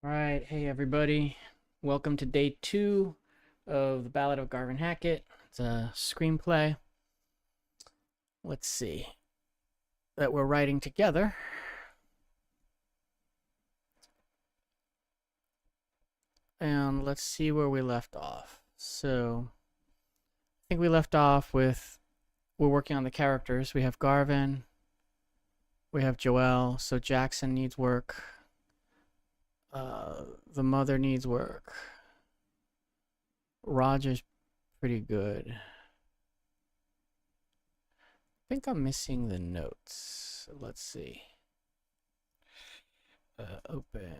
All right, hey everybody. Welcome to day 2 of the Ballad of Garvin Hackett. It's a screenplay. Let's see. That we're writing together. And let's see where we left off. So, I think we left off with we're working on the characters. We have Garvin, we have Joelle, so Jackson needs work. The mother needs work. Roger's pretty good. I think I'm missing the notes. Let's see. Open.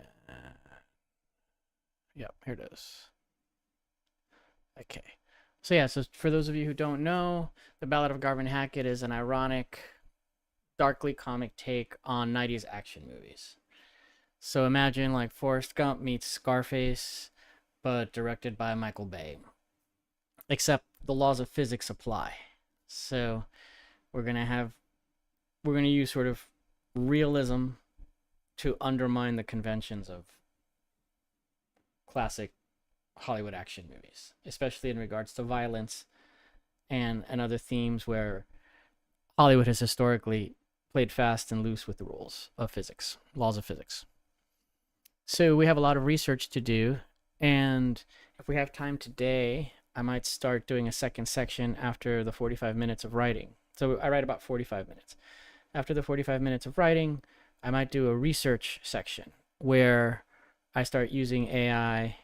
Yep, here it is. Okay. So yeah, so for those of you who don't know, The Ballad of Garvin Hackett is an ironic, darkly comic take on 90s action movies. So imagine like Forrest Gump meets Scarface, but directed by Michael Bay. Except the laws of physics apply. So we're gonna use sort of realism to undermine the conventions of classic Hollywood action movies, especially in regards to violence and other themes where Hollywood has historically played fast and loose with the rules of physics, laws of physics. So we have a lot of research to do, and if we have time today, I might start doing a second section after the 45 minutes of writing. So I write about 45 minutes. After the 45 minutes of writing, I might do a research section where I start using AI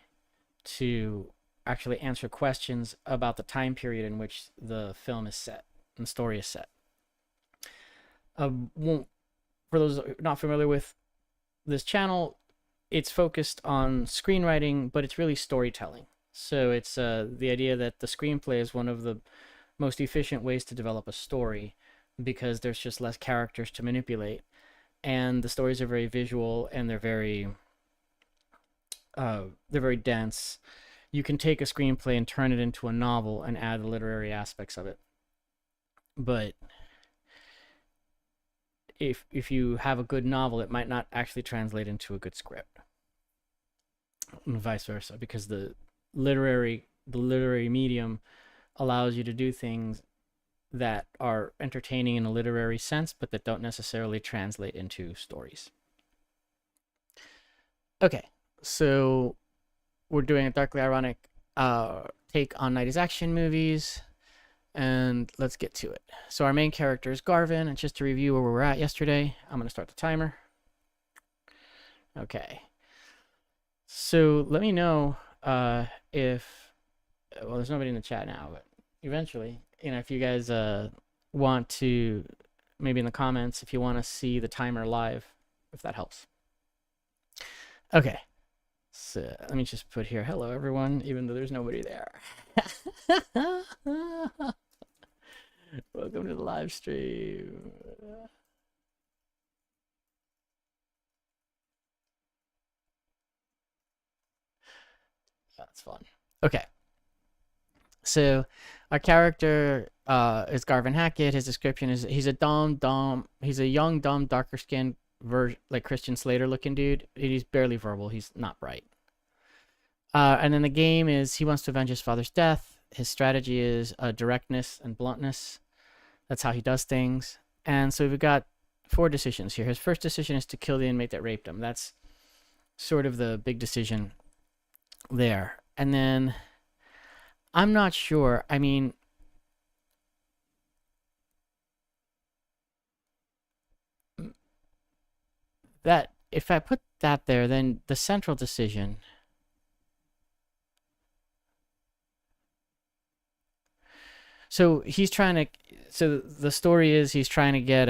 to actually answer questions about the time period in which the film is set and the story is set. For those not familiar with this channel, it's focused on screenwriting, but it's really storytelling. So it's the idea that the screenplay is one of the most efficient ways to develop a story because there's just less characters to manipulate, and the stories are very visual and they're very dense. You can take a screenplay and turn it into a novel and add the literary aspects of it, but if you have a good novel, it might not actually translate into a good script, and vice versa, because the literary medium allows you to do things that are entertaining in a literary sense, but that don't necessarily translate into stories. Okay, so we're doing a darkly ironic take on 90s action movies, and let's get to it. So our main character is Garvin, and just to review where we were at yesterday, I'm going to start the timer. Okay. So let me know if, well, there's nobody in the chat now, but eventually, if you guys want to, maybe in the comments, if you want to see the timer live, if that helps. Okay. So let me just put here, hello everyone, even though there's nobody there. Welcome to the live stream. That's fun. Okay. So our character is Garvin Hackett. His description is he's a young, dumb, darker skinned like Christian Slater looking dude. He's barely verbal. He's not bright. And then the game is he wants to avenge his father's death. His strategy is directness and bluntness. That's how he does things. And so we've got 4 decisions here. His first decision is to kill the inmate that raped him. That's sort of the big decision there. And then I'm not sure. I mean, that if I put that there, then the central decision. So he's trying to. So the story is he's trying to get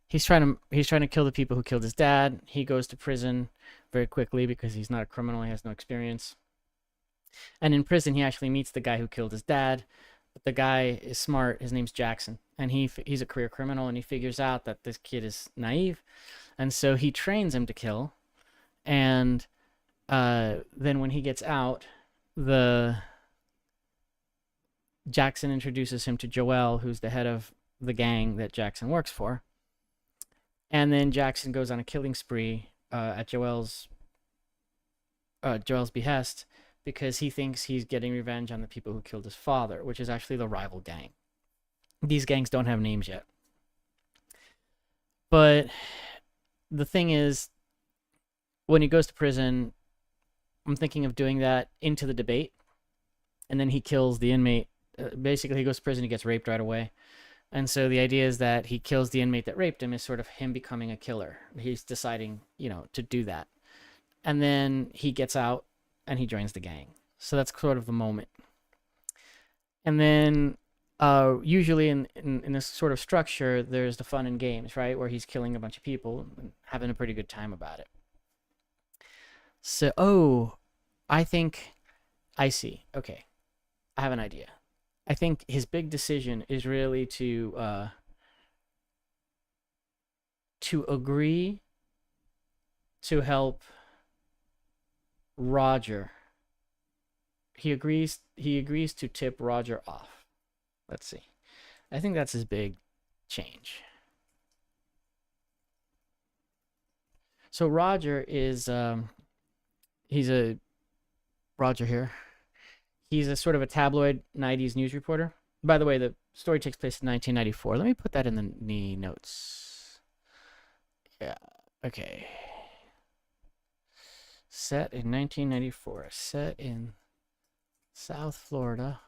He's trying to kill the people who killed his dad. He goes to prison very quickly because he's not a criminal. He has no experience. And in prison, he actually meets the guy who killed his dad. But the guy is smart. His name's Jackson, and he's a career criminal. And he figures out that this kid is naive, and so he trains him to kill. And then when he gets out, the Jackson introduces him to Joelle, who's the head of the gang that Jackson works for. And then Jackson goes on a killing spree at Joel's behest, because he thinks he's getting revenge on the people who killed his father, which is actually the rival gang. These gangs don't have names yet. But the thing is, when he goes to prison, I'm thinking of doing that into the debate, and then he kills the inmate. Basically, he goes to prison, he gets raped right away. And so the idea is that he kills the inmate that raped him, is sort of him becoming a killer. He's deciding, to do that. And then he gets out and he joins the gang. So that's sort of the moment. And then usually in this sort of structure, there's the fun and games, right? Where he's killing a bunch of people and having a pretty good time about it. So, I see. Okay. I have an idea. I think his big decision is really to agree to help Roger. He agrees to tip Roger off. Let's see. I think that's his big change. So Roger is Roger here. He's a sort of a tabloid 90s news reporter. By the way, the story takes place in 1994. Let me put that in the notes. Yeah. Okay. Set in 1994. Set in South Florida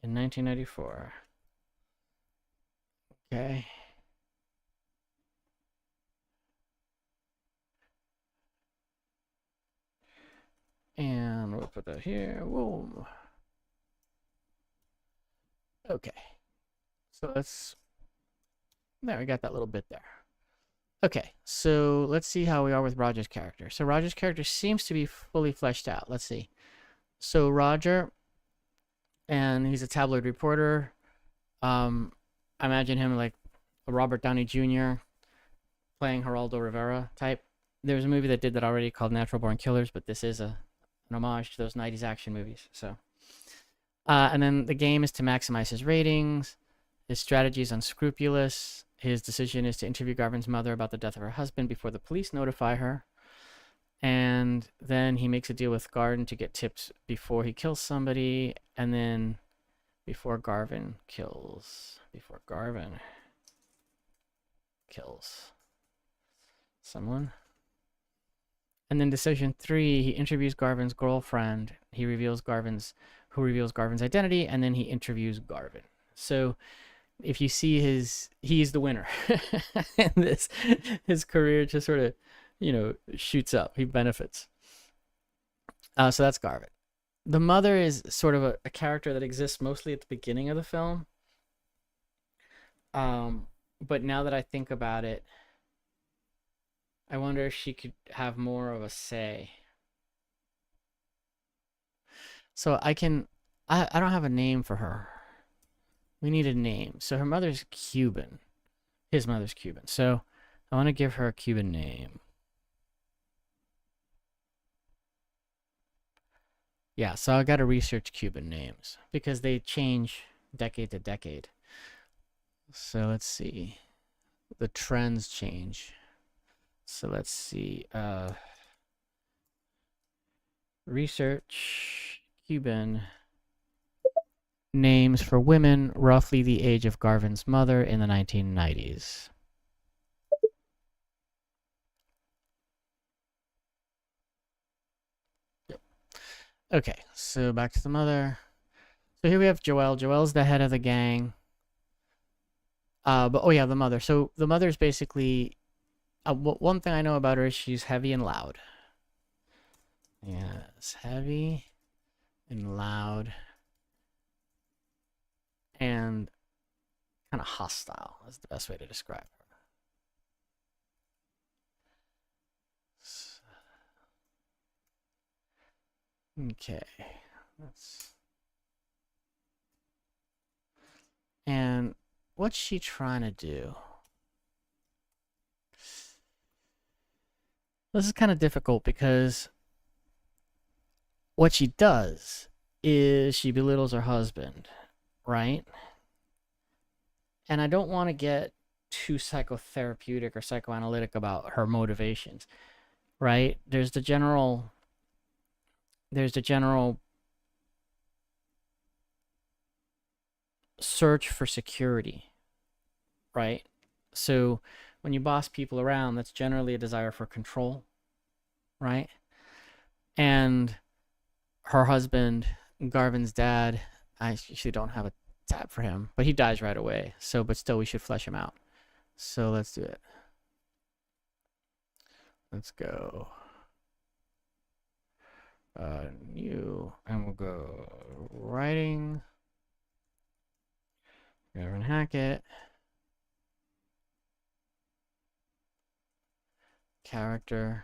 in 1994. Okay. And we'll put that here. Whoa. Okay. So there, we got that little bit there. Okay, so let's see how we are with Roger's character. So Roger's character seems to be fully fleshed out. Let's see. So Roger, and he's a tabloid reporter. I imagine him like a Robert Downey Jr. playing Geraldo Rivera type. There's a movie that did that already called Natural Born Killers, but this is an homage to those 90s action movies. So, and then the game is to maximize his ratings. His strategy is unscrupulous. His decision is to interview Garvin's mother about the death of her husband before the police notify her. And then he makes a deal with Garvin to get tips before he kills somebody. And then before Garvin kills someone. And then decision 3, he interviews Garvin's girlfriend. Who reveals Garvin's identity, and then he interviews Garvin. So if you see he's the winner. And his career just sort of, shoots up. He benefits. So that's Garvin. The mother is sort of a character that exists mostly at the beginning of the film. But now that I think about it, I wonder if she could have more of a say. So I don't have a name for her. We need a name. So her mother's Cuban. His mother's Cuban. So I want to give her a Cuban name. Yeah, so I got to research Cuban names because they change decade to decade. So let's see. The trends change. So let's see. Research Cuban names for women roughly the age of Garvin's mother in the 1990s. Yep. Okay, so back to the mother. So here we have Joelle. Joelle's the head of the gang. But the mother. So the mother's basically one thing I know about her is she's heavy and loud. Yes, heavy and loud. And kind of hostile is the best way to describe her. Okay. And what's she trying to do? This is kind of difficult because what she does is she belittles her husband, right? And I don't want to get too psychotherapeutic or psychoanalytic about her motivations, right? There's the general search for security, right? So when you boss people around, that's generally a desire for control, right? And her husband, Garvin's dad, I actually don't have a tab for him, but he dies right away. So, but still, we should flesh him out. So let's do it. Let's go. New, and we'll go writing. Garvin Hackett. Character.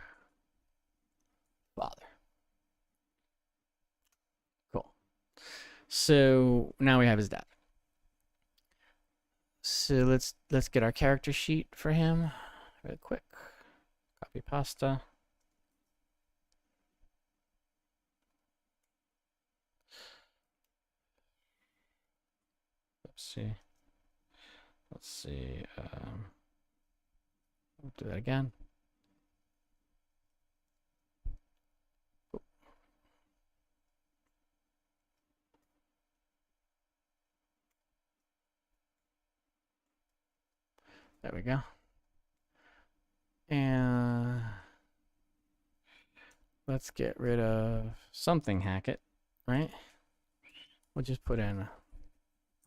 Father. Cool. So now we have his dad. So let's get our character sheet for him real quick. Copy pasta. Let's see. We'll do that again. There we go. And let's get rid of something Hackett, right? We'll just put in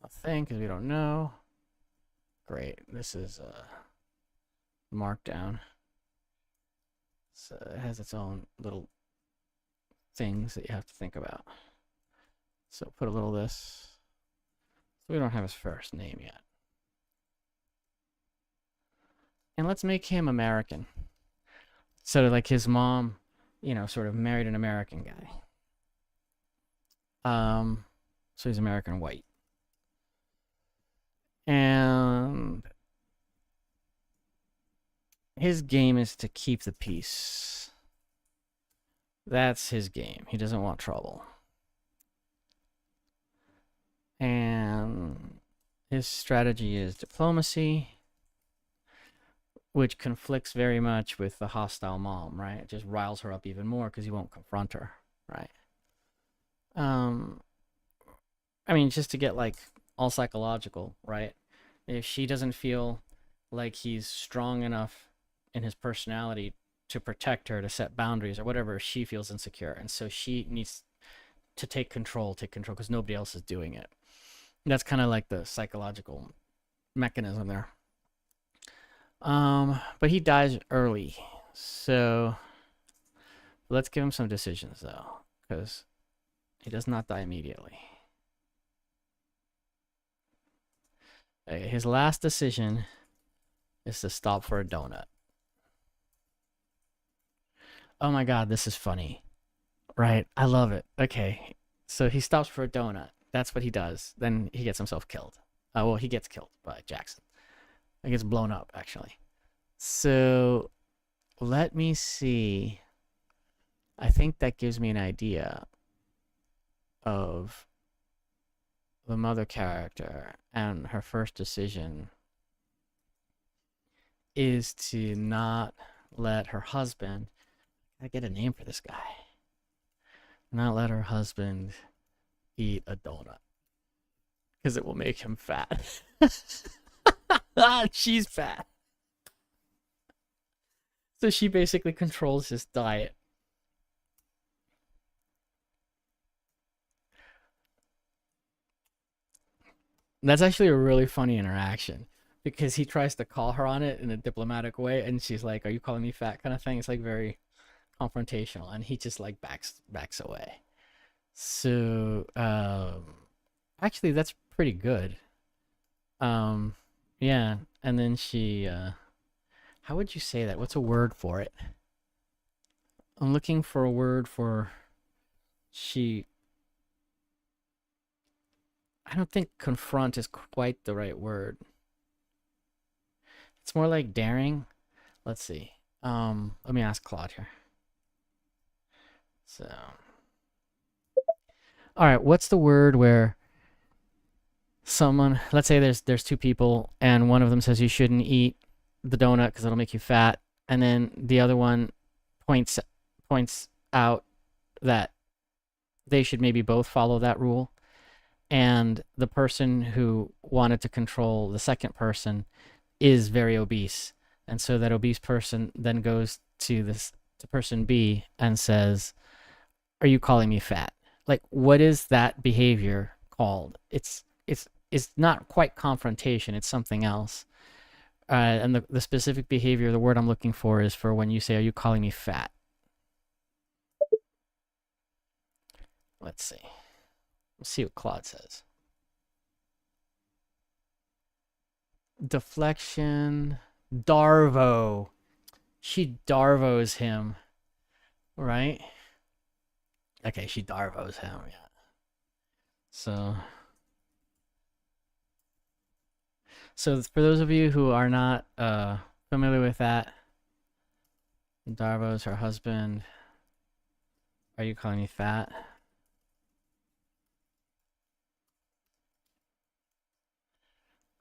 a thing because we don't know. Great. This is Markdown. So it has its own little things that you have to think about. So put a little this. So we don't have his first name yet. And let's make him American. So like his mom, sort of married an American guy. So he's American white. And his game is to keep the peace. That's his game. He doesn't want trouble. And his strategy is diplomacy, which conflicts very much with the hostile mom, right? It just riles her up even more because he won't confront her, right? I mean, just to get like all psychological, right? If she doesn't feel like he's strong enough in his personality to protect her, to set boundaries or whatever, she feels insecure. And so she needs to take control because nobody else is doing it. That's kind of like the psychological mechanism there. But he dies early. So let's give him some decisions though, because he does not die immediately. His last decision is to stop for a donut. Oh my God, this is funny. Right? I love it. Okay. So he stops for a donut. That's what he does. Then he gets himself killed. Well, he gets killed by Jackson. He gets blown up, actually. So let me see. I think that gives me an idea of the mother character, and her first decision is to not let her husband, I get a name for this guy, not let her husband eat a donut because it will make him fat. She's fat. So she basically controls his diet. That's actually a really funny interaction because he tries to call her on it in a diplomatic way, and she's like, "Are you calling me fat?" kind of thing. It's like very confrontational, and he just like backs away. So actually, that's pretty good. Yeah, and then she how would you say that? What's a word for it? I'm looking for a word for she. I don't think confront is quite the right word. It's more like daring. Let's see. Let me ask Claude here. So, all right, what's the word where someone, let's say there's two people, and one of them says you shouldn't eat the donut because it'll make you fat, and then the other one points points out that they should maybe both follow that rule, and the person who wanted to control the second person is very obese, and so that obese person then goes to this to person B and says, "Are you calling me fat?" Like, what is that behavior called? It's not quite confrontation. It's something else. And the specific behavior, the word I'm looking for is for when you say, "Are you calling me fat?" Let's see. Let's see what Claude says. Deflection. Darvo. She Darvos him. Right? Okay, she Darvos him, yeah. So for those of you who are not familiar with that, Darvo's her husband. Are you calling me fat?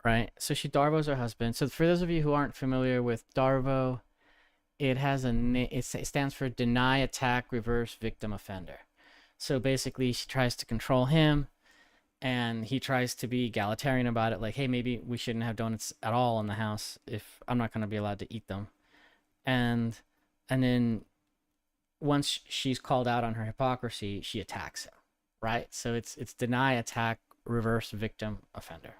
Right? So she Darvo's her husband. So for those of you who aren't familiar with Darvo, it has it stands for deny, attack, reverse, victim, offender. So basically she tries to control him, and he tries to be egalitarian about it, like, hey, maybe we shouldn't have donuts at all in the house if I'm not going to be allowed to eat them. And then once she's called out on her hypocrisy, she attacks him, right? So it's deny, attack, reverse, victim, offender.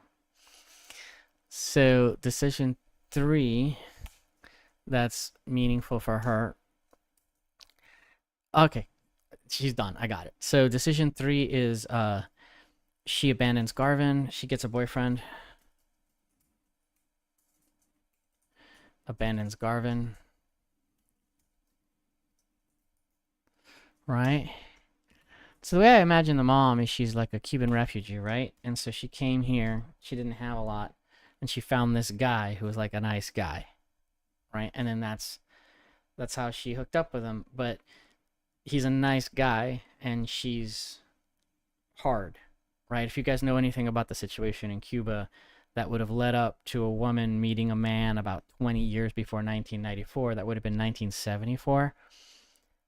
So decision 3 that's meaningful for her. Okay, she's done. I got it. So decision 3 is she abandons Garvin. She gets a boyfriend. Abandons Garvin. Right? So the way I imagine the mom is she's like a Cuban refugee, right? And so she came here. She didn't have a lot. And she found this guy who was like a nice guy. Right? And then that's how she hooked up with him. But he's a nice guy and she's hard. Right? If you guys know anything about the situation in Cuba, that would have led up to a woman meeting a man about 20 years before 1994. That would have been 1974.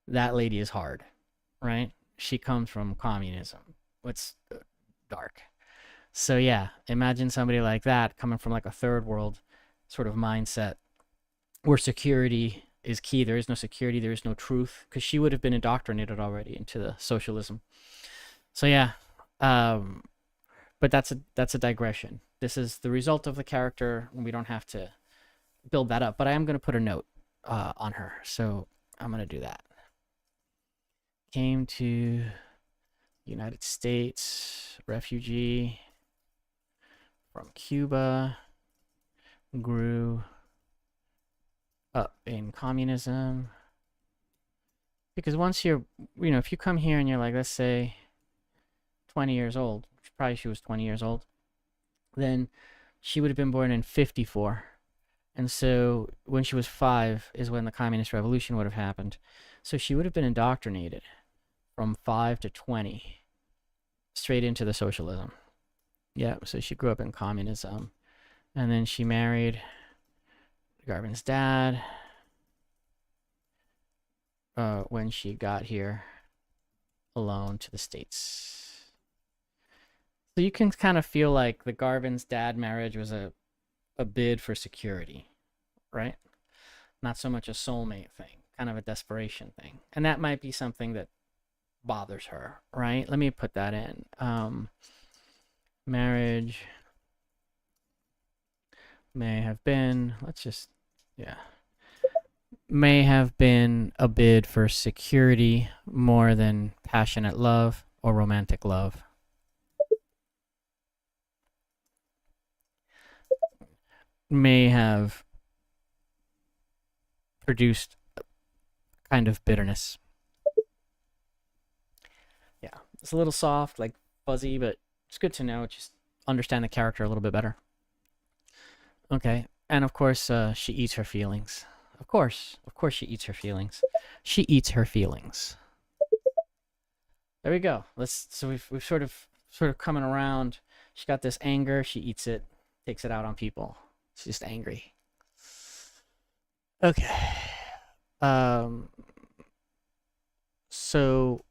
That lady is hard, right? She comes from communism. What's dark? So yeah, imagine somebody like that coming from like a third world sort of mindset where security is key. There is no security. There is no truth, because she would have been indoctrinated already into the socialism. So yeah, but that's a digression. This is the result of the character, and we don't have to build that up. But I am going to put a note on her, so I'm going to do that. Came to United States, refugee from Cuba, grew up in communism. Because once you're, if you come here and you're like, let's say 20 years old, probably she was 20 years old, then she would have been born in 54. And so when she was 5 is when the communist revolution would have happened. So she would have been indoctrinated from 5 to 20 straight into the socialism. Yeah, so she grew up in communism. And then she married Garvin's dad when she got here alone to the States. So you can kind of feel like the Garvin's dad marriage was a bid for security, right? Not so much a soulmate thing, kind of a desperation thing. And that might be something that bothers her, right? Let me put that in. Marriage may have been, may have been a bid for security more than passionate love or romantic love. May have produced a kind of bitterness. Yeah, it's a little soft, like fuzzy, but it's good to know. Just understand the character a little bit better. Okay, and of course, she eats her feelings. Of course, she eats her feelings. She eats her feelings. There we go. So we've sort of coming around She got this anger. She eats it, takes it out on people. She's just angry. Okay. Um. So.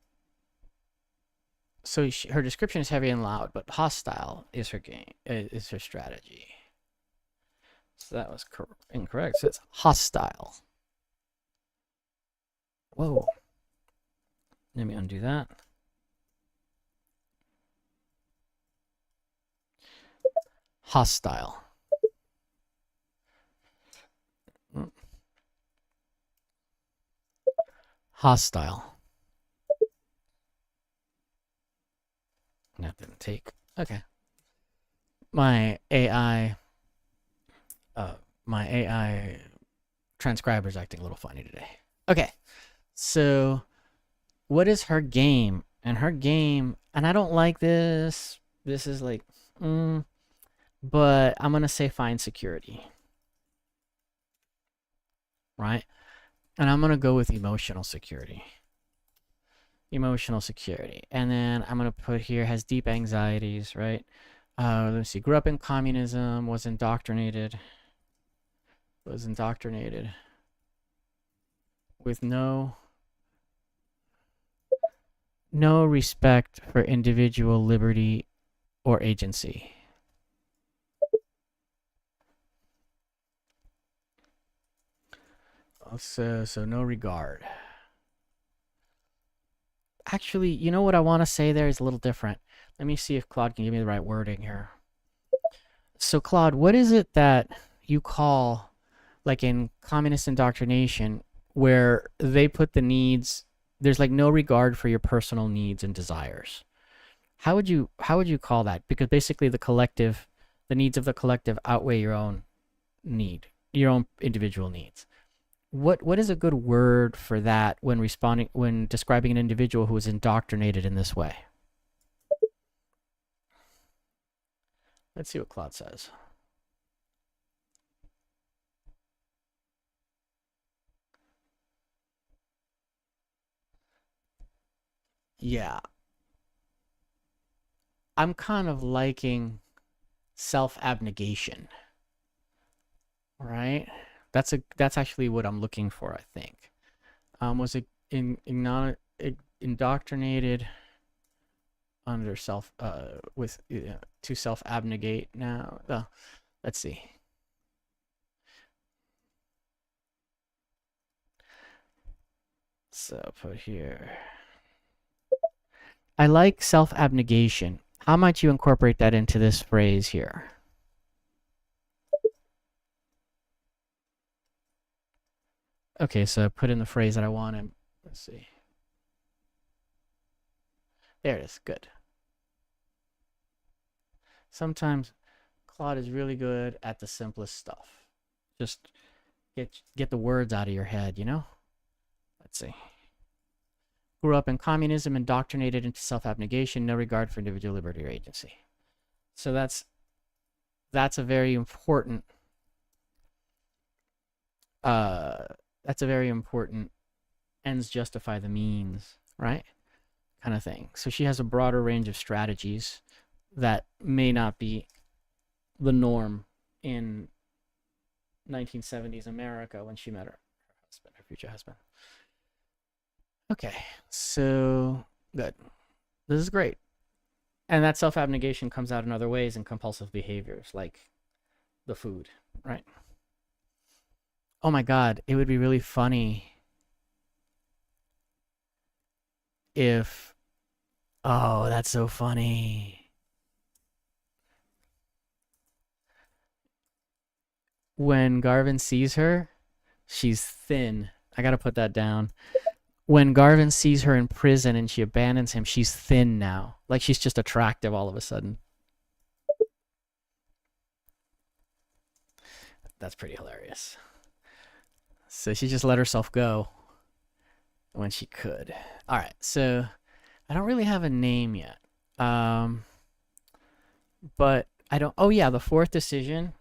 Her description is heavy and loud, but hostile is her game. Is her strategy. So that was incorrect. So it's hostile. Whoa. Let me undo that. Hostile. Hostile. That didn't take. Okay. My AI transcriber's acting a little funny today. Okay. So what is her game? And her game, and I don't like this. This is like, but I'm going to say find security. Right? And I'm going to go with emotional security. Emotional security. And then I'm going to put here has deep anxieties, right? Let's see. Grew up in communism, was indoctrinated with no respect for individual liberty or agency. So no regard. Actually, you know what I want to say there is a little different. Let me see if Claude can give me the right wording here. So Claude, what is it that you call, like in communist indoctrination, where they put the needs, there's like no regard for your personal needs and desires? How would you call that? Because basically the needs of the collective outweigh your own need, your own individual needs. What is a good word for that when describing an individual who is indoctrinated in this way? Let's see what Claude says. Yeah. I'm kind of liking self-abnegation. Right? That's actually what I'm looking for, I think. Was it indoctrinated under to self-abnegate now? Let's see. So put here. I like self-abnegation. How might you incorporate that into this phrase here? Okay, so put in the phrase that I want and let's see. There it is. Good. Sometimes Claude is really good at the simplest stuff. Just get the words out of your head, you know? Let's see. Grew up in communism, indoctrinated into self-abnegation, no regard for individual liberty or agency. So that's a very important ends justify the means, right? Kind of thing. So she has a broader range of strategies that may not be the norm in 1970s America when she met her future husband. Okay, so good. This is great. And that self-abnegation comes out in other ways in compulsive behaviors, like the food, right? Oh my God, it would be really funny if, oh, that's so funny. When Garvin sees her, she's thin. I gotta put that down. When Garvin sees her in prison and she abandons him, she's thin now. Like she's just attractive all of a sudden. That's pretty hilarious. So she just let herself go when she could. All right, so I don't really have a name yet. But I don't, oh yeah, the fourth decision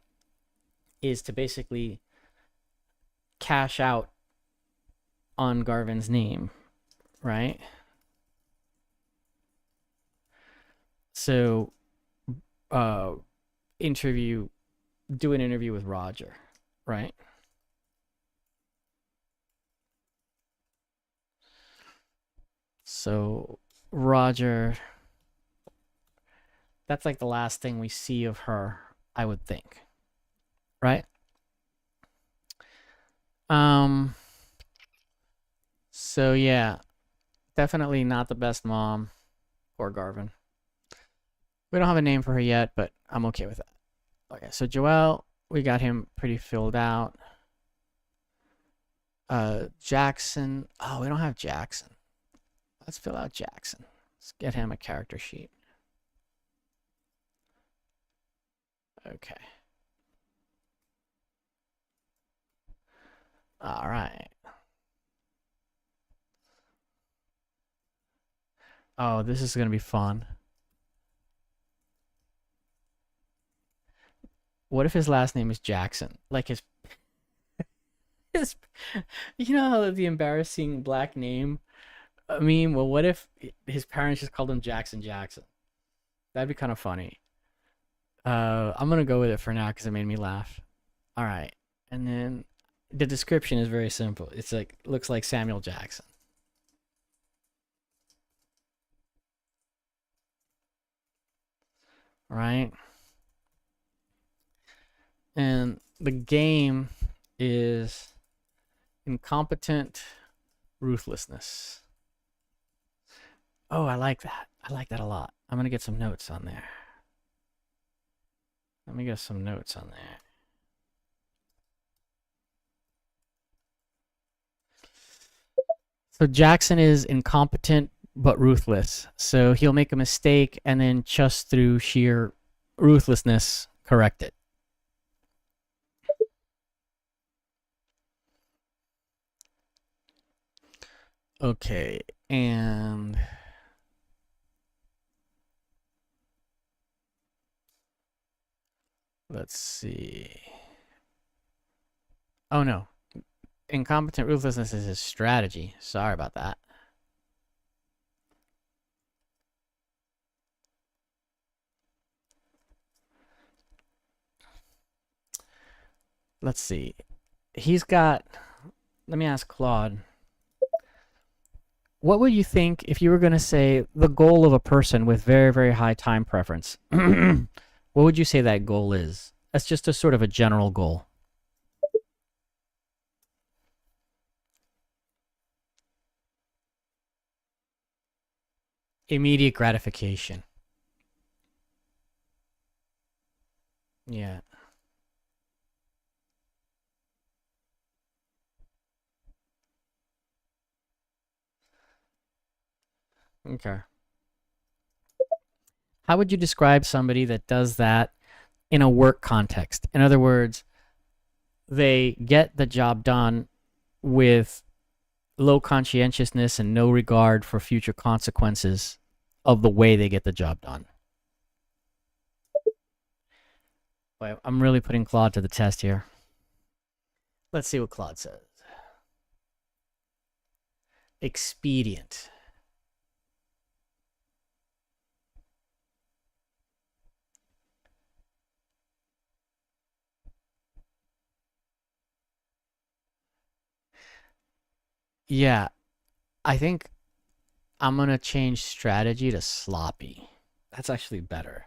is to basically cash out on Garvin's name, right? So uh interview do an interview with Roger, right? So Roger, that's like the last thing we see of her, I would think, right? Um so yeah, definitely not the best mom for Garvin. We don't have a name for her yet, but I'm okay with that. Okay, so Joel, we got him pretty filled out. Jackson. Oh, we don't have Jackson. Let's fill out Jackson. Let's get him a character sheet. Okay. All right. Oh, this is gonna be fun. What if his last name is Jackson? Like his you know how the embarrassing black name? I mean, well, what if his parents just called him Jackson Jackson? That'd be kind of funny. I'm gonna go with it for now because it made me laugh. All right, and then the description is very simple. It's like looks like Samuel Jackson. Right? And the game is incompetent ruthlessness. Oh, I like that. I like that a lot. I'm going to get some notes on there. Let me get some notes on there. So Jackson is incompetent but ruthless. So he'll make a mistake and then just through sheer ruthlessness correct it. Okay, and let's see. Oh no. Incompetent ruthlessness is his strategy. Sorry about that. Let's see. He's got. Let me ask Claude. What would you think if you were going to say the goal of a person with very, very high time preference? What would you say that goal is? That's just a sort of a general goal. Immediate gratification. Yeah. Okay. How would you describe somebody that does that in a work context? In other words, they get the job done with low conscientiousness and no regard for future consequences of the way they get the job done. Boy, I'm really putting Claude to the test here. Let's see what Claude says. Expedient. Yeah, I think I'm going to change strategy to sloppy. That's actually better.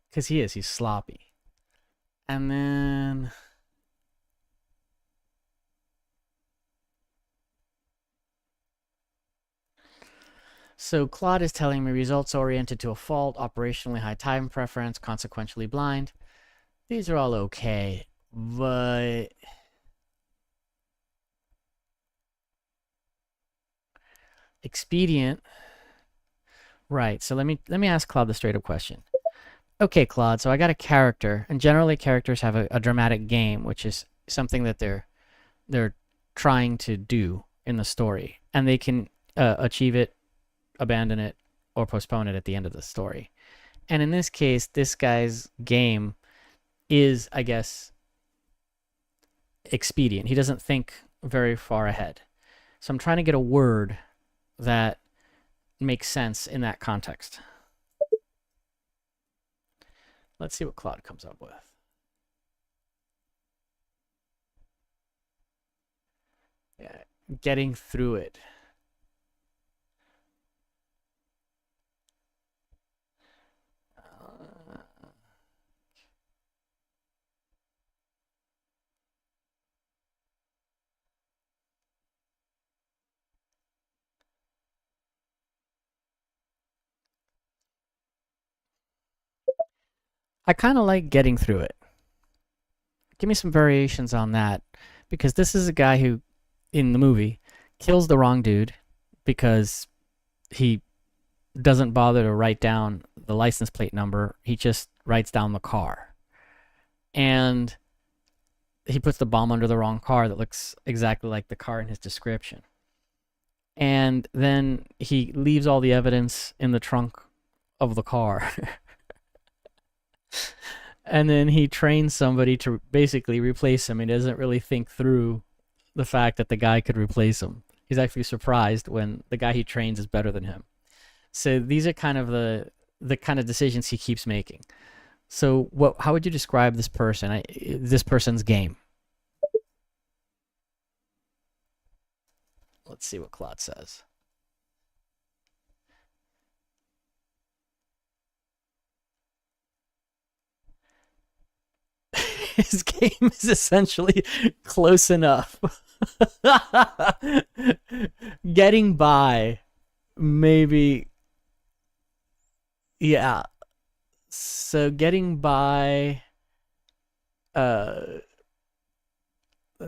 Because he's sloppy. And then. So Claude is telling me results oriented to a fault, operationally high time preference, consequentially blind. These are all okay, but expedient. Right. So let me ask Claude the straight up question. Okay, Claude. So I got a character, and generally characters have a dramatic game, which is something that they're trying to do in the story, and they can achieve it, abandon it, or postpone it at the end of the story. And in this case, this guy's game is, I guess, expedient. He doesn't think very far ahead. So I'm trying to get a word that make sense in that context. Let's see what Claude comes up with. Yeah, getting through it. I kind of like getting through it. Give me some variations on that, because this is a guy who, in the movie, kills the wrong dude because he doesn't bother to write down the license plate number. He just writes down the car. And he puts the bomb under the wrong car that looks exactly like the car in his description. And then he leaves all the evidence in the trunk of the car. And then he trains somebody to basically replace him. He doesn't really think through the fact that the guy could replace him. He's actually surprised when the guy he trains is better than him. So these are kind of the kind of decisions he keeps making. So how would you describe this person? This person's game? Let's see what Claude says. His game is essentially close enough. Getting by, maybe. Yeah. So getting by, let's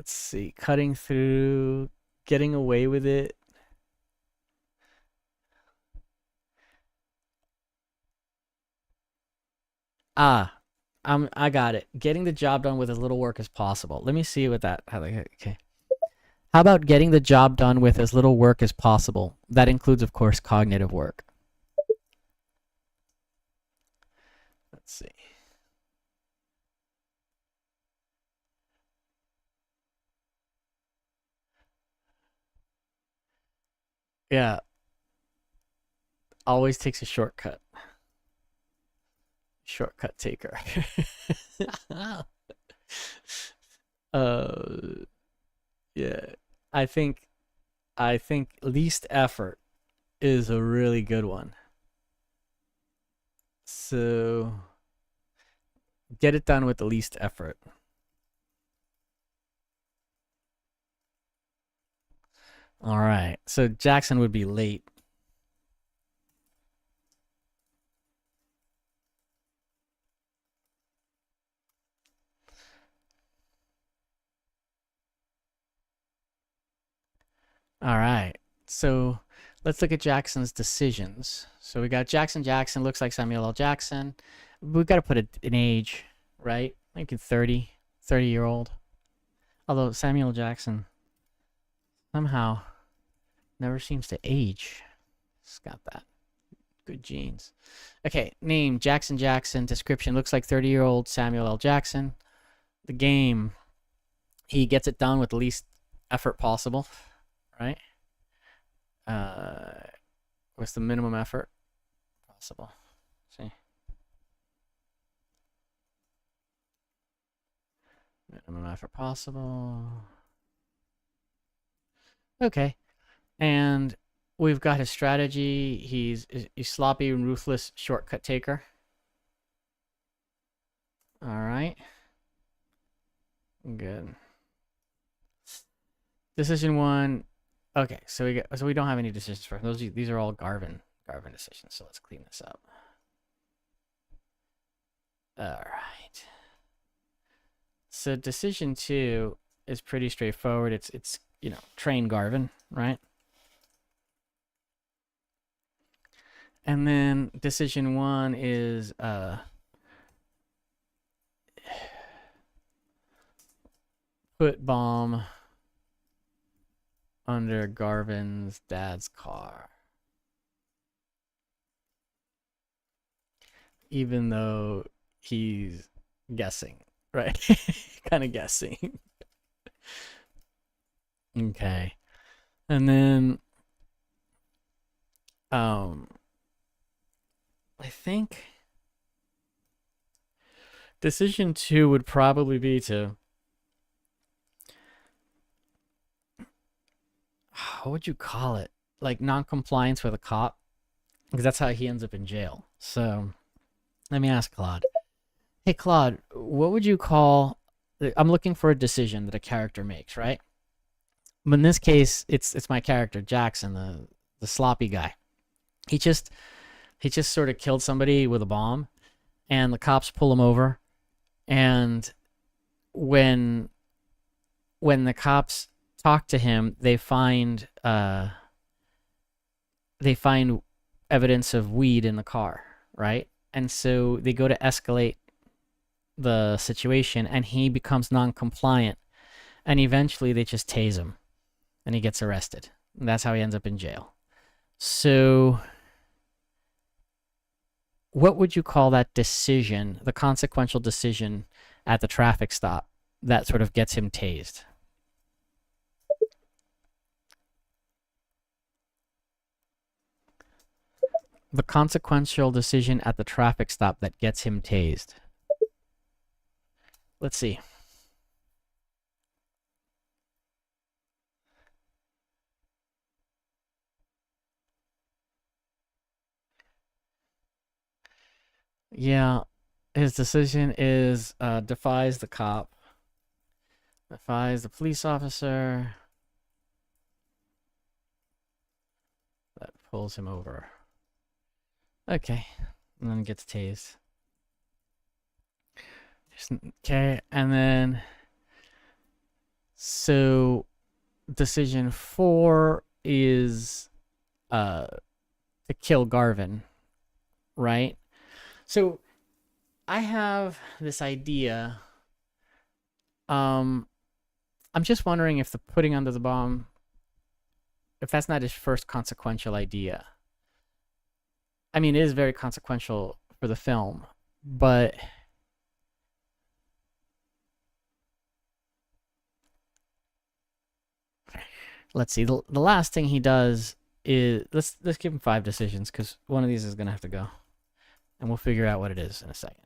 see, cutting through, getting away with it. I got it. Getting the job done with as little work as possible. Let me see what that. Okay. How about getting the job done with as little work as possible? That includes, of course, cognitive work. Let's see. Yeah. Always takes a shortcut. Shortcut taker. uh, yeah. I think least effort is a really good one. So get it done with the least effort. All right. So Jackson would be late. All right. So let's look at Jackson's decisions. So we got Jackson. Jackson looks like Samuel L. Jackson. We've got to put an age, right? Like 30-year-old. Although Samuel Jackson somehow never seems to age. It's got that. Good genes. Okay, name Jackson Jackson. Description looks like 30-year-old Samuel L. Jackson. The game, he gets it done with the least effort possible, right? What's the minimum effort possible? Let's see. Minimum effort possible. Okay. And we've got his strategy. He's sloppy and ruthless shortcut taker. All right. Good. Decision one. Okay, so we don't have any decisions for those. These are all Garvin decisions. So let's clean this up. All right. So decision two is pretty straightforward. It's train Garvin, right? And then decision one is put bomb under Garvin's dad's car. Even though he's guessing, right? Kind of guessing. Okay. And then Um, I think decision two would probably be to, what would you call it? Like non-compliance with a cop, because that's how he ends up in jail. So let me ask Claude. Hey Claude, what would you call? I'm looking for a decision that a character makes, right? But in this case, it's my character Jackson, the sloppy guy. He just he just sort of killed somebody with a bomb, and the cops pull him over. And when when the cops talk to him, they find evidence of weed in the car, right? And so they go to escalate the situation, and he becomes non-compliant, and eventually they just tase him, and he gets arrested. And that's how he ends up in jail. So, what would you call that decision, the consequential decision at the traffic stop that sort of gets him tased? The consequential decision at the traffic stop that gets him tased. Let's see. Yeah, his decision is defies the cop, defies the police officer that pulls him over. Okay, and then gets tased. Okay, and then so decision four is to kill Garvin, right? So I have this idea. I'm just wondering if the putting under the bomb, if that's not his first consequential idea. I mean, it is very consequential for the film, but let's see. The last thing he does is let's give him 5 decisions, because one of these is gonna have to go, and we'll figure out what it is in a second.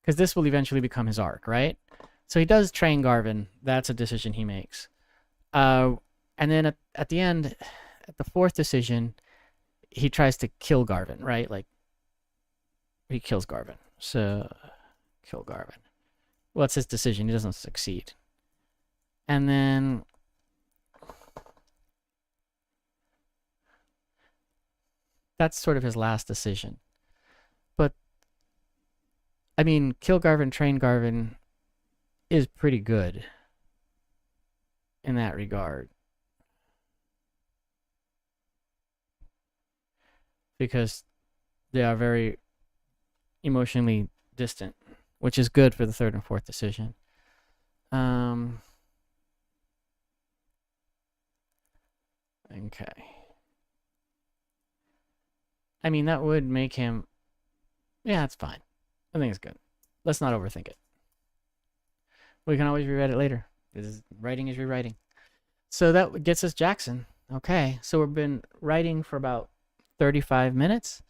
Because this will eventually become his arc, right? So he does train Garvin. That's a decision he makes. And then at the end, at the 4th decision, he tries to kill Garvin, right? Like, he kills Garvin. So, kill Garvin. Well, it's his decision. He doesn't succeed. And then that's sort of his last decision. But I mean, kill Garvin, train Garvin is pretty good in that regard, because they are very emotionally distant, which is good for the 3rd and 4th decision. Okay. I mean, that would make him. Yeah, it's fine. I think it's good. Let's not overthink it. We can always rewrite it later. Writing is rewriting. So that gets us Jackson. Okay, so we've been writing for about 35 minutes.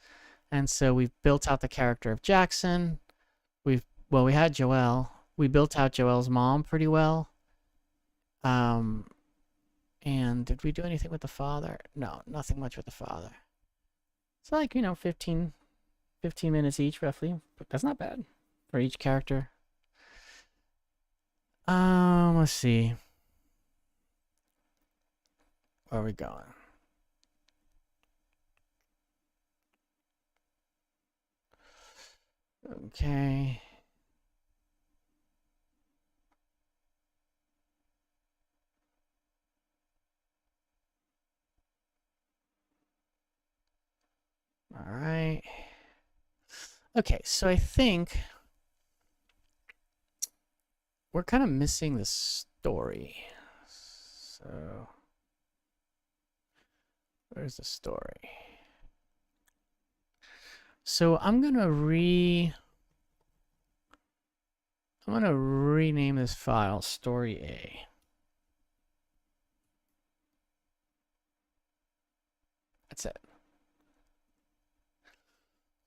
And so we've built out the character of Jackson. We had Joelle. We built out Joelle's mom pretty well. And did we do anything with the father? No, nothing much with the father. It's like, 15 minutes each, roughly. But that's not bad for each character. Let's see. Where are we going? Okay. All right. Okay, so I think we're kind of missing the story. So, where's the story? So I'm gonna rename this file Story A. That's it.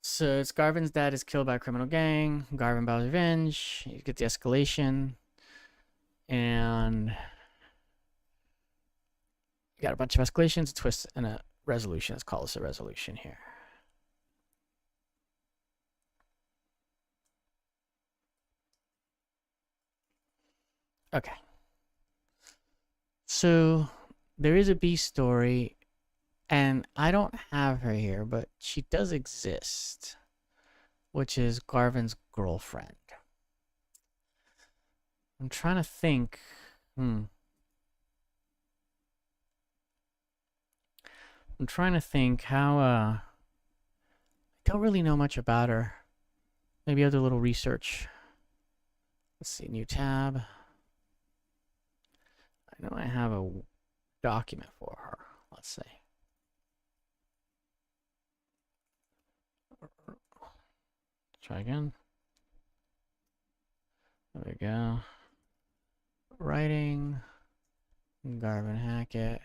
So it's Garvin's dad is killed by a criminal gang. Garvin vows revenge. You get the escalation. And you got a bunch of escalations, a twist, and a resolution. Let's call this a resolution here. Okay. So there is a B story, and I don't have her here, but she does exist, which is Garvin's girlfriend. I'm trying to think. I'm trying to think how, I don't really know much about her. Maybe I'll do a little research. Let's see, new tab. I know I have a document for her. Let's see. Try again. There we go. Writing. Garvin Hackett.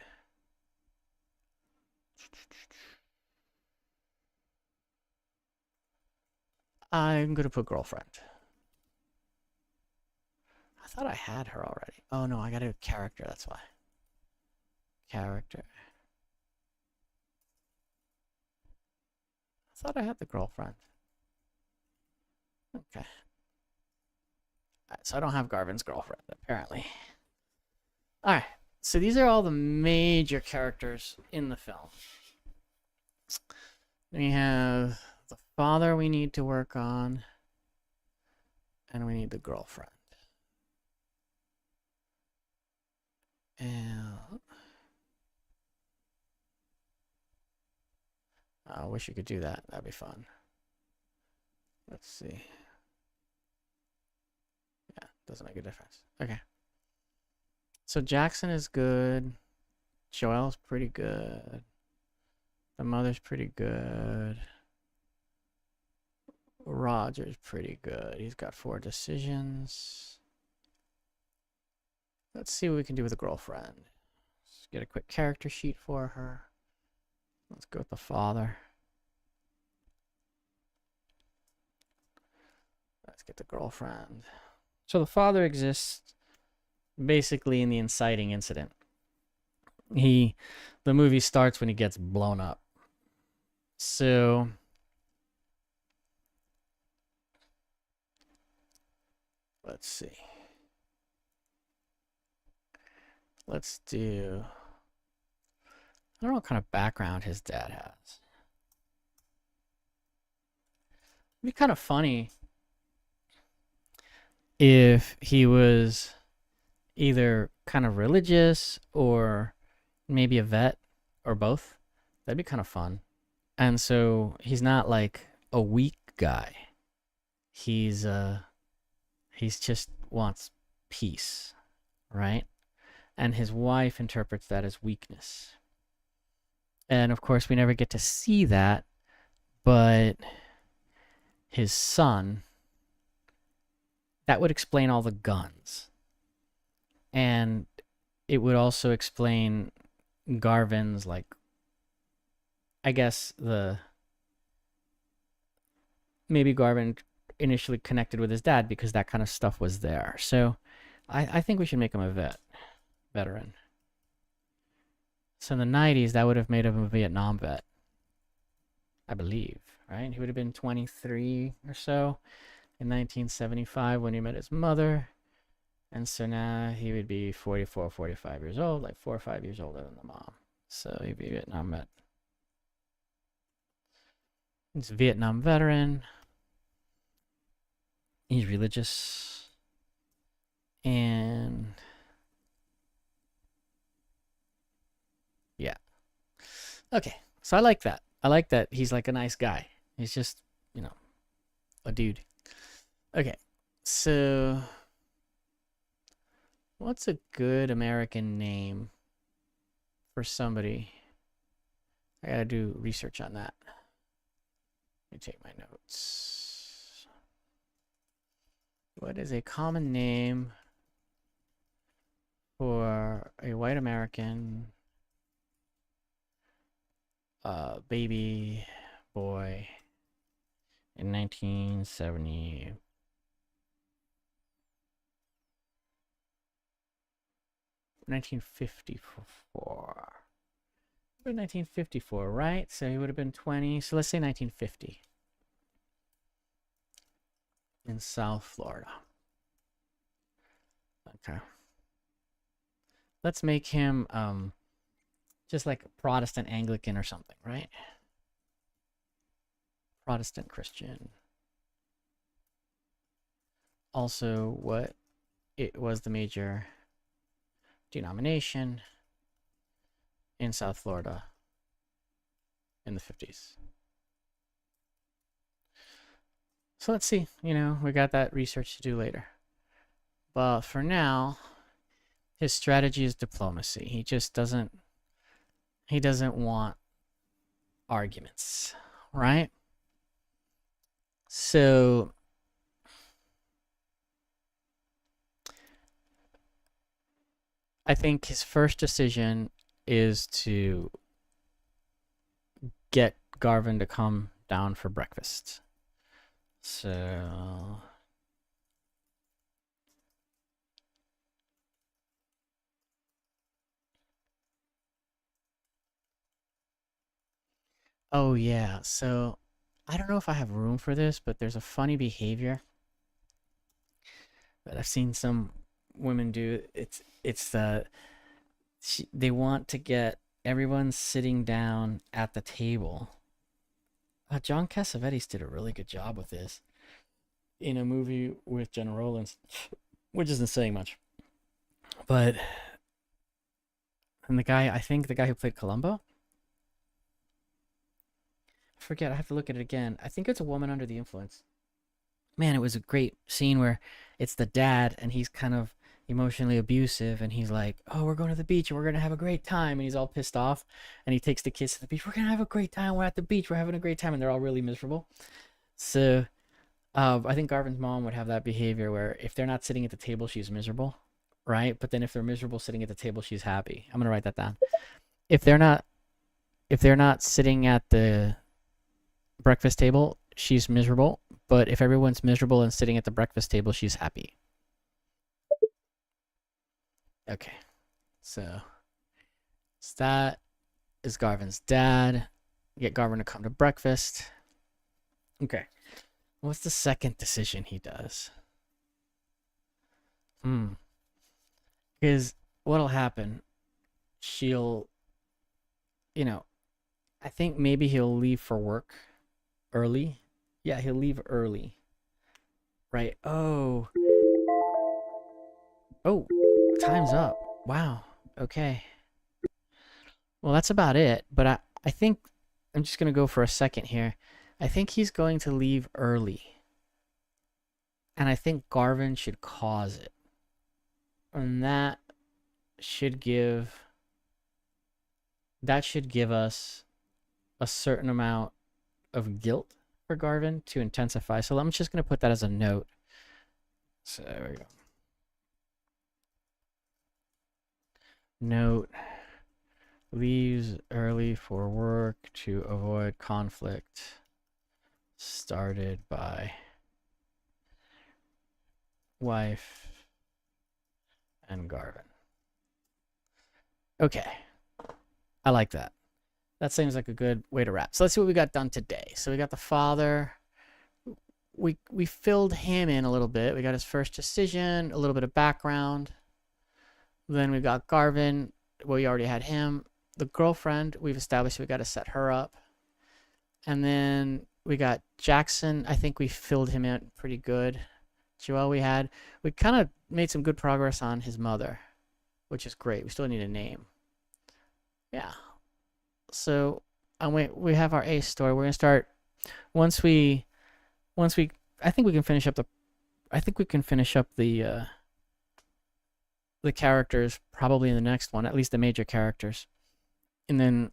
I'm going to put girlfriend. I thought I had her already. Oh no, I got to do character, that's why. Character. I thought I had the girlfriend. Okay. Alright, so I don't have Garvin's girlfriend, apparently. Alright, so these are all the major characters in the film. We have the father we need to work on, and we need the girlfriend. And I wish you could do that. That'd be fun. Let's see. Yeah, doesn't make a difference. Okay. So Jackson is good. Joel's pretty good. The mother's pretty good. Roger's pretty good. He's got 4 decisions. Let's see what we can do with a girlfriend. Let's get a quick character sheet for her. Let's go with the father. Let's get the girlfriend. So the father exists basically in the inciting incident. The movie starts when he gets blown up. So let's see. Let's do, I don't know what kind of background his dad has. It'd be kind of funny if he was either kind of religious or maybe a vet or both. That'd be kind of fun. And so he's not like a weak guy. He's just wants peace, right? And his wife interprets that as weakness. And of course, we never get to see that, but his son, that would explain all the guns. And it would also explain Garvin's, like, I guess maybe Garvin initially connected with his dad because that kind of stuff was there. So I think we should make him a veteran. So in the 90s, that would have made him a Vietnam vet, I believe, right? He would have been 23 or so in 1975 when he met his mother. And so now he would be 44, 45 years old, like 4 or 5 years older than the mom. So he'd be a Vietnam vet. He's a Vietnam veteran. He's religious. And yeah. Okay. So I like that. I like that he's like a nice guy. He's just, a dude. Okay. So what's a good American name for somebody? I gotta do research on that. Let me take my notes. What is a common name for a white American baby boy in 1970. 1954. 1954, right? So he would have been 20. So let's say 1950 in South Florida. Okay. Let's make him just like Protestant Anglican or something, right? Protestant Christian. Also, what it was the major denomination in South Florida in the 50s. So let's see, we got that research to do later. But for now, his strategy is diplomacy. He just doesn't want arguments, right? So I think his first decision is to get Garvin to come down for breakfast. So oh yeah, so I don't know if I have room for this, but there's a funny behavior that I've seen some women do. They want to get everyone sitting down at the table. John Cassavetes did a really good job with this in a movie with Jenna Rollins, which isn't saying much. But and I think the guy who played Columbo, I forget, I have to look at it again. I think it's A Woman Under the Influence. Man, it was a great scene where it's the dad and he's kind of emotionally abusive and he's like, oh, we're going to the beach and we're going to have a great time, and he's all pissed off and he takes the kids to the beach. We're going to have a great time. We're at the beach. We're having a great time. And they're all really miserable. So I think Garvin's mom would have that behavior where if they're not sitting at the table, she's miserable, right? But then if they're miserable sitting at the table, she's happy. I'm going to write that down. If they're not sitting at the breakfast table, she's miserable. But if everyone's miserable and sitting at the breakfast table, she's happy. Okay. So that is Garvin's dad. Get Garvin to come to breakfast. Okay. What's the second decision he does? Because what'll happen, she'll, I think maybe he'll leave for work early. Yeah, he'll leave early. Right. Oh, time's up. Wow. Okay. Well, that's about it. But I think I'm just going to go for a second here. I think he's going to leave early. And I think Garvin should cause it. And that should give us a certain amount of guilt for Garvin to intensify. So I'm just going to put that as a note. So there we go. Note, leaves early for work to avoid conflict started by wife and Garvin. Okay. I like that. That seems like a good way to wrap. So let's see what we got done today. So we got the father. We filled him in a little bit. We got his first decision, a little bit of background. Then we got Garvin. Well, we already had him. The girlfriend, we've established we got to set her up. And then we got Jackson. I think we filled him in pretty good. Joel we kind of made some good progress on his mother, which is great. We still need a name. Yeah. So we have our ace story. We're going to start once we I think we can finish up the characters probably in the next one, at least the major characters. And then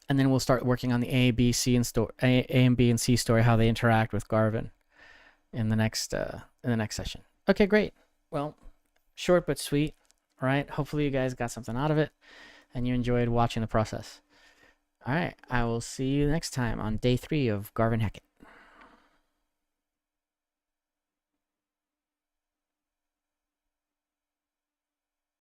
we'll start working on the A, B, and C story, how they interact with Garvin in the next session. Okay, great. Well, short but sweet, all right? Hopefully you guys got something out of it and you enjoyed watching the process. All right. I will see you next time on day 3 of Garvin Hackett.